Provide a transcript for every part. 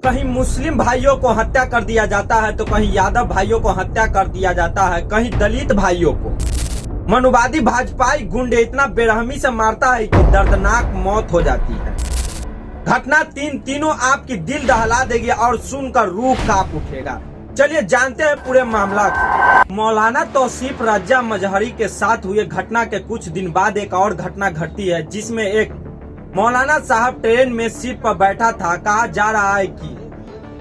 कहीं मुस्लिम भाइयों को हत्या कर दिया जाता है तो कहीं यादव भाइयों को हत्या कर दिया जाता है, कहीं दलित भाइयों को। मनुवादी भाजपाई गुंडे इतना बेरहमी से मारता है कि दर्दनाक मौत हो जाती है। घटना तीनों आपकी दिल दहला देगी और सुनकर रूह कांप उठेगा। चलिए जानते हैं पूरे मामला को। मौलाना तौसीफ रजा मजहरी के साथ हुए घटना के कुछ दिन बाद एक और घटना घटती है, जिसमें एक मौलाना साहब ट्रेन में सीट पर बैठा था। कहा जा रहा है कि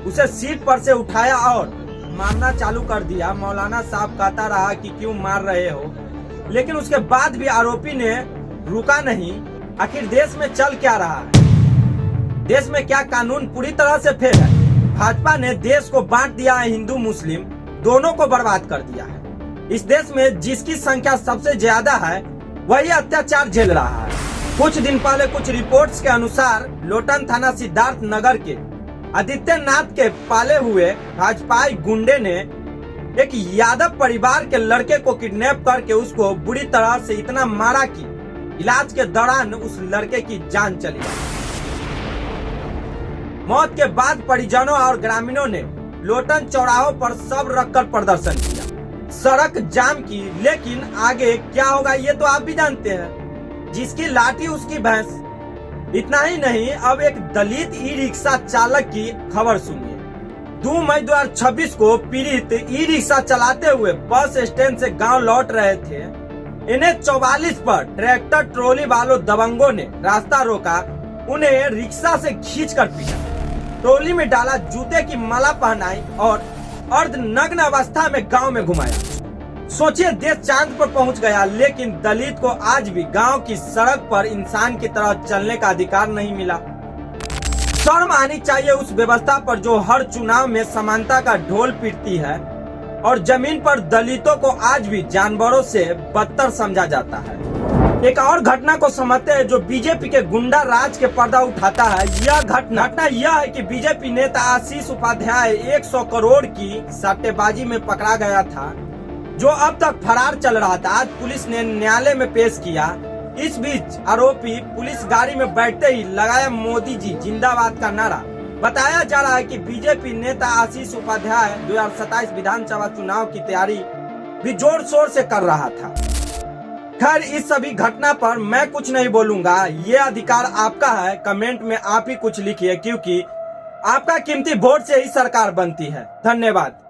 उसे सीट पर से उठाया और मारना चालू कर दिया। मौलाना साहब कहता रहा कि क्यों मार रहे हो, लेकिन उसके बाद भी आरोपी ने रुका नहीं। आखिर देश में चल क्या रहा है? देश में क्या कानून पूरी तरह से फेल है? भाजपा ने देश को बांट दिया है, हिंदू मुस्लिम दोनों को बर्बाद कर दिया है। इस देश में जिसकी संख्या सबसे ज्यादा है वही अत्याचार झेल रहा है। कुछ दिन पहले कुछ रिपोर्ट्स के अनुसार लोटन थाना सिद्धार्थ नगर के आदित्यनाथ के पाले हुए भाजपाई गुंडे ने एक यादव परिवार के लड़के को किडनैप करके उसको बुरी तरह से इतना मारा कि इलाज के दौरान उस लड़के की जान चली गई। मौत के बाद परिजनों और ग्रामीणों ने लोटन चौराहों पर सब रखकर प्रदर्शन किया, सड़क जाम की। लेकिन आगे क्या होगा ये तो आप भी जानते हैं, जिसकी लाठी उसकी भैंस। इतना ही नहीं, अब एक दलित ई रिक्शा चालक की खबर सुनिए। 2 मई 2026 को पीड़ित ई रिक्शा चलाते हुए बस स्टैंड से गांव लौट रहे थे। इन्हें 44 पर ट्रैक्टर ट्रॉली वालों दबंगों ने रास्ता रोका, उन्हें रिक्शा से खींचकर पीटा, ट्रॉली में डाला, जूते की माला पहनाई और अर्धनग्न अवस्था में गांव में घुमाया। सोचिए, देश चांद पर पहुंच गया, लेकिन दलित को आज भी गांव की सड़क पर इंसान की तरह चलने का अधिकार नहीं मिला। शर्म आनी चाहिए उस व्यवस्था पर जो हर चुनाव में समानता का ढोल पीटती है और जमीन पर दलितों को आज भी जानवरों से बदतर समझा जाता है। एक और घटना को समझते हैं जो बीजेपी के गुंडा राज के पर्दा उठाता है। यह घटना यह है कि बीजेपी नेता आशीष उपाध्याय 100 करोड़ की सट्टेबाजी में पकड़ा गया था, जो अब तक फरार चल रहा था। आज पुलिस ने न्यायालय में पेश किया। इस बीच आरोपी पुलिस गाड़ी में बैठते ही लगाया मोदी जी जिंदाबाद का नारा। बताया जा रहा है कि बीजेपी नेता आशीष उपाध्याय 2027 विधानसभा चुनाव की तैयारी भी जोर शोर से कर रहा था। खैर, इस सभी घटना पर मैं कुछ नहीं बोलूंगा, ये अधिकार आपका है। कमेंट में आप ही कुछ लिखिए, क्योंकि आपका कीमती वोट से ही सरकार बनती है। धन्यवाद।